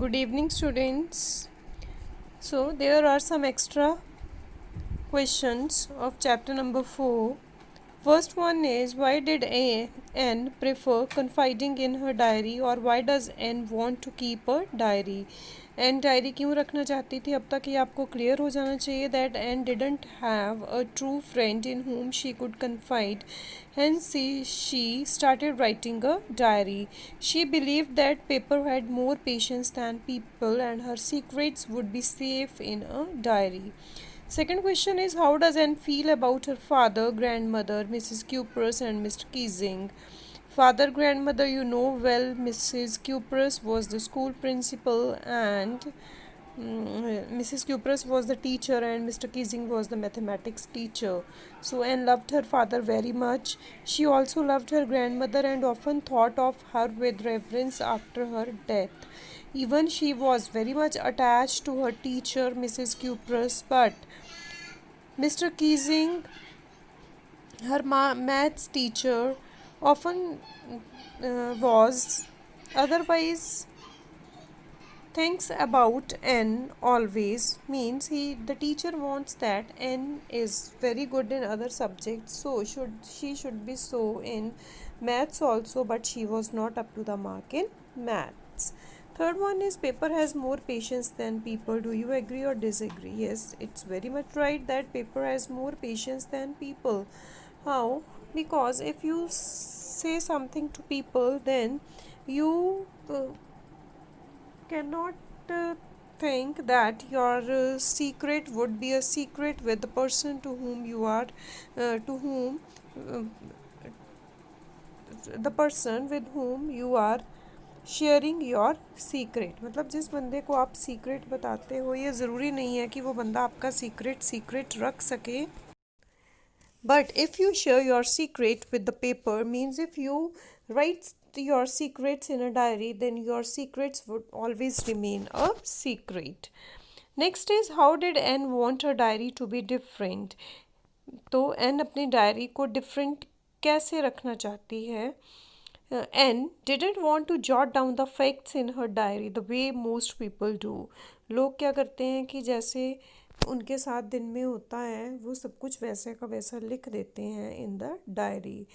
Good evening, students. So, there are some extra questions of chapter number 4. First one is, why did Anne prefer confiding in her diary, or why does Anne want to keep a diary? Anne diary क्यों रखना चाहती थी? अब तक ये आपको clear हो जाना चाहिए that Anne didn't have a true friend in whom she could confide. Hence, she started writing a diary. She believed that paper had more patience than people and her secrets would be safe in a diary. Second question is, how does Anne feel about her father, grandmother, Mrs. Cupros and Mr. Keesing? Father, grandmother, you know well. Mrs. Cupros was the school principal and Mrs. Cupros was the teacher and Mr. Keesing was the mathematics teacher. So Anne loved her father very much. She also loved her grandmother and often thought of her with reverence after her death. Even she was very much attached to her teacher, Mrs. Cupros, but Mr. Keesing, her maths teacher, often was. Otherwise, thinks about N always means the teacher wants that N is very good in other subjects, so she should be so in maths also, but she was not up to the mark in maths. Third one is, paper has more patience than people. Do you agree or disagree? Yes, it's very much right that paper has more patience than people. How? Because if you say something to people, then you cannot think that your secret would be a secret with the person to whom you are to whom uh, the person with whom you are sharing your secret. मतलब जिस बंदे को आप secret बताते हो, ये ज़रूरी नहीं है कि वो बंदा आपका सीक्रेट रख सके. But if you share your secret with the paper, means if you write your secrets in a diary, then your secrets would always remain a secret. Next is, how did Anne want her diary to be different? तो Anne अपनी diary को different कैसे रखना चाहती है? Anne didn't want to jot down the facts in her diary the way most people do. लोग क्या करते हैं कि जैसे उनके साथ दिन में होता है, वो सब कुछ वैसे का वैसा लिख देते हैं in the diary.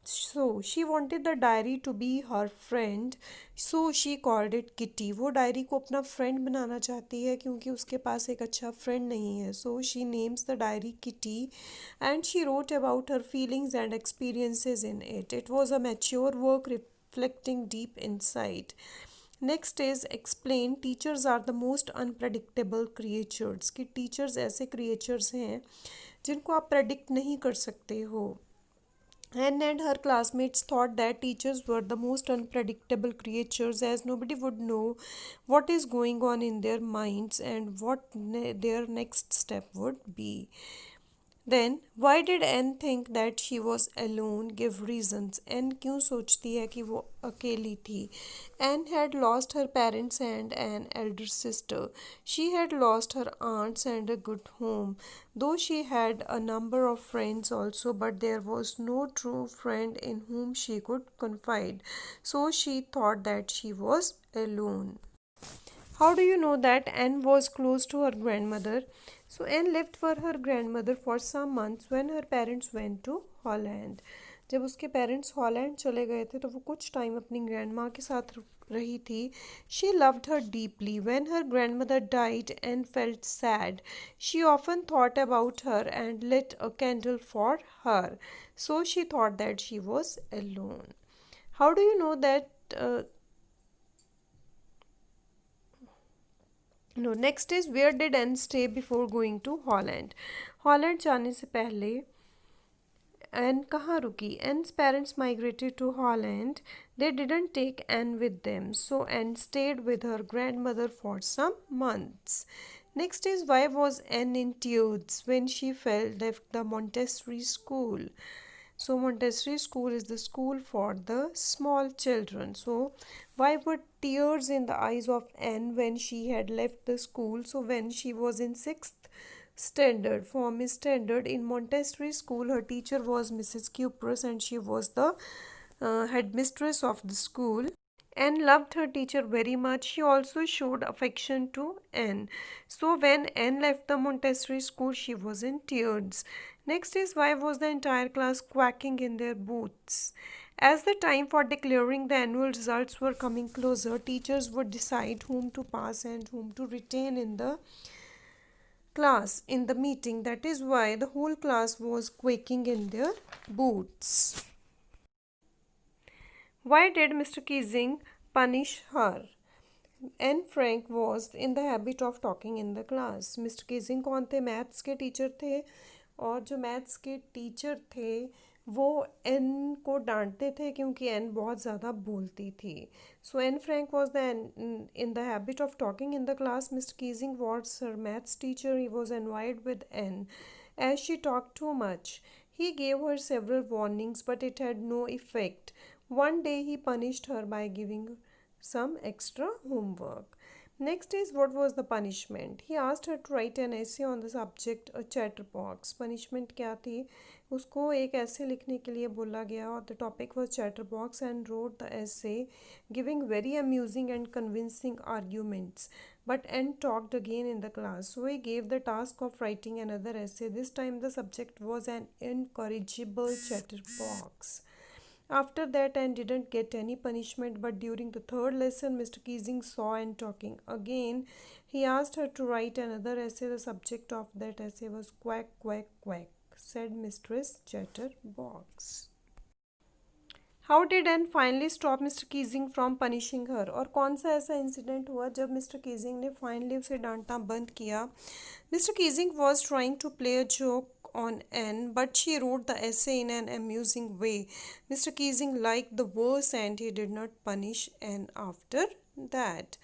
So she wanted the diary to be her friend, so she called it Kitty. वो डायरी को अपना फ्रेंड बनाना चाहती है क्योंकि उसके पास एक अच्छा फ्रेंड नहीं है. So she names the diary Kitty and she wrote about her feelings and experiences in it. It was a mature work reflecting deep insight. Next is explain, teachers are the most unpredictable creatures. कि teachers ऐसे creatures हैं जिनको आप predict नहीं कर सकते हो. Anne and her classmates thought that teachers were the most unpredictable creatures, as nobody would know what is going on in their minds and what their next step would be. Then why did Anne think that she was alone? Give reasons. Anne क्यों सोचती है कि वो अकेली थी? Anne had lost her parents and an elder sister. She had lost her aunts and a good home. Though she had a number of friends also, but there was no true friend in whom she could confide. So she thought that she was alone. How do you know that Anne was close to her grandmother? So Anne lived for her grandmother for some months when her parents went to Holland. जब उसके parents Holland चले गए थे तो वो कुछ time अपनी grand माँ के साथ रही थी. She loved her deeply. When her grandmother died and felt sad, she often thought about her and lit a candle for her. So she thought that she was alone. How do you know that No, next is, where did Anne stay before going to Holland? Holland जाने से पहले N कहाँ रुकी? Anne's parents migrated to Holland. They didn't take Anne with them, so Anne stayed with her grandmother for some months. Next is, why was Anne in tears when she left the Montessori school? So Montessori school is the school for the small children. So why were tears in the eyes of Anne when she had left the school? So when she was in 6th standard, form is standard in Montessori school, her teacher was Mrs. Cupros and she was the headmistress of the school. Anne loved her teacher very much. She also showed affection to Anne. So when Anne left the Montessori school, she was in tears. Next is, why was the entire class quacking in their booths? As the time for declaring the annual results were coming closer, teachers would decide whom to pass and whom to retain in the class in the meeting. That is why the whole class was quaking in their boots. Why did Mr. Keesing punish her? Anne Frank was in the habit of talking in the class. Mister Keesing कौन थे? Maths के teacher थे, और जो maths के teacher थे वो N को डांटते थे क्योंकि एन बहुत ज़्यादा बोलती थी. So Anne Frank was the in the habit of talking in the class. Mister Keesing was her maths teacher. He was annoyed with Anne as she talked too much. He gave her several warnings, but it had no effect. One day he punished her by giving some extra homework. Next is, what was the punishment? He asked her to write an essay on the subject a chatterbox. Punishment क्या थी? उसको एक essay लिखने के लिए बोला गया और the topic was chatterbox and wrote the essay giving very amusing and convincing arguments. But Anne talked again in the class, so he gave the task of writing another essay. This time the subject was an incorrigible chatterbox. After that, Anne didn't get any punishment, but during the third lesson, Mr. Keesing saw Anne talking again. He asked her to write another essay. The subject of that essay was quack, quack, quack, said Mistress Chatterbox. How did Anne finally stop Mr. Keesing from punishing her? और कौन सा ऐसा incident हुआ जब mister Keesing ने finally उसे डांटना बंद किया? Mr Keesing was trying to play a joke on Anne, but she wrote the essay in an amusing way. Mr. Keesing liked the verse and he did not punish Anne after that.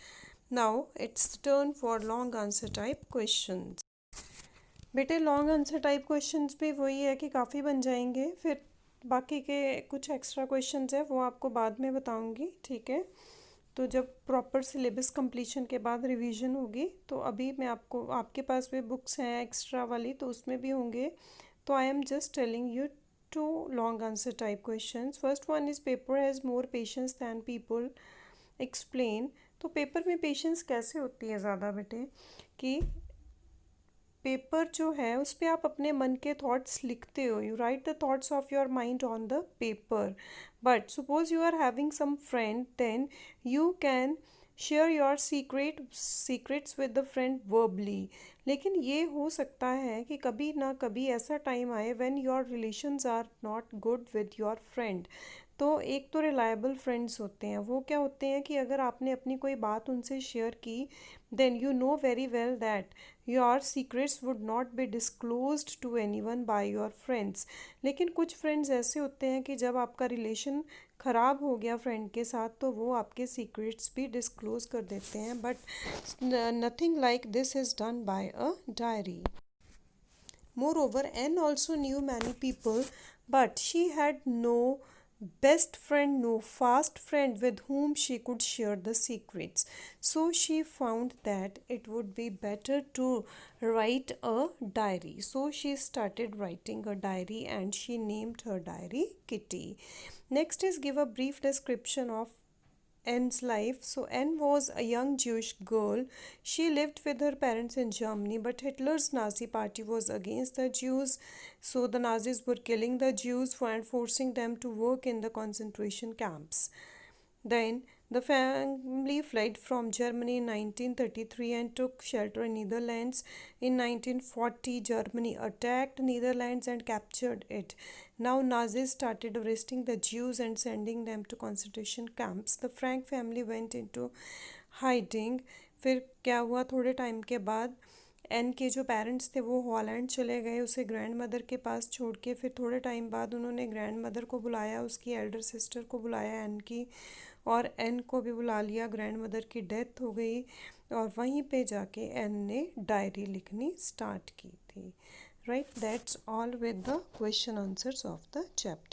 Now it's the turn for long answer type questions. बेटे long answer type questions भी वही है कि काफ़ी बन जाएंगे, फिर बाकी के कुछ एक्स्ट्रा क्वेश्चंस है वो आपको बाद में बताऊंगी, ठीक है? तो जब प्रॉपर सिलेबस कंप्लीशन के बाद रिवीजन होगी तो अभी मैं आपको, आपके पास भी बुक्स हैं एक्स्ट्रा वाली तो उसमें भी होंगे. तो I am just telling you to long answer type questions. First one is, paper has more patience than people explain. तो पेपर में पेशेंस कैसे होती है ज़्यादा बेटे? कि पेपर जो है उस पर आप अपने मन के थॉट्स लिखते हो. You write the thoughts of your mind on the paper. But suppose you are having some friend, then you can share your secrets with the friend verbally. लेकिन ये हो सकता है कि कभी ना कभी ऐसा टाइम आए when your relations are not good with your friend. तो एक तो रिलायबल फ्रेंड्स होते हैं, वो क्या होते हैं कि अगर आपने अपनी कोई बात उनसे शेयर की, then you know very well that your secrets would not be disclosed to anyone by your friends. लेकिन कुछ फ्रेंड्स ऐसे होते हैं कि जब आपका रिलेशन ख़राब हो गया फ्रेंड के साथ तो वो आपके सीक्रेट्स भी डिस्क्लोज कर देते हैं. But nothing like this is done by a diary. Moreover, Anne also knew many people, but she had no best friend, no fast friend with whom she could share the secrets. So she found that it would be better to write a diary. So she started writing a diary and she named her diary Kitty. Next is, give a brief description of Anne's life. So Anne was a young Jewish girl. She lived with her parents in Germany, but Hitler's Nazi party was against the Jews. So the Nazis were killing the Jews and forcing them to work in the concentration camps. Then the family fled from Germany in 1933 and took shelter in Netherlands. In 1940, Germany attacked Netherlands and captured it. Now Nazis started arresting the Jews and sending them to concentration camps. The Frank family went into hiding. फिर क्या हुआ, थोड़े time के बाद N के जो parents थे वो हॉलैंड चले गए उसे ग्रैंड मदर के पास छोड़ के. फिर थोड़े टाइम बाद उन्होंने ग्रैंड मदर को बुलाया, उसकी एल्डर सिस्टर को बुलाया एन की, और एन को भी बुला लिया. ग्रैंड मदर की डेथ हो गई और वहीं पे जाके एन ने डायरी लिखनी स्टार्ट की थी. Right, that's all with the question answers of the chapter.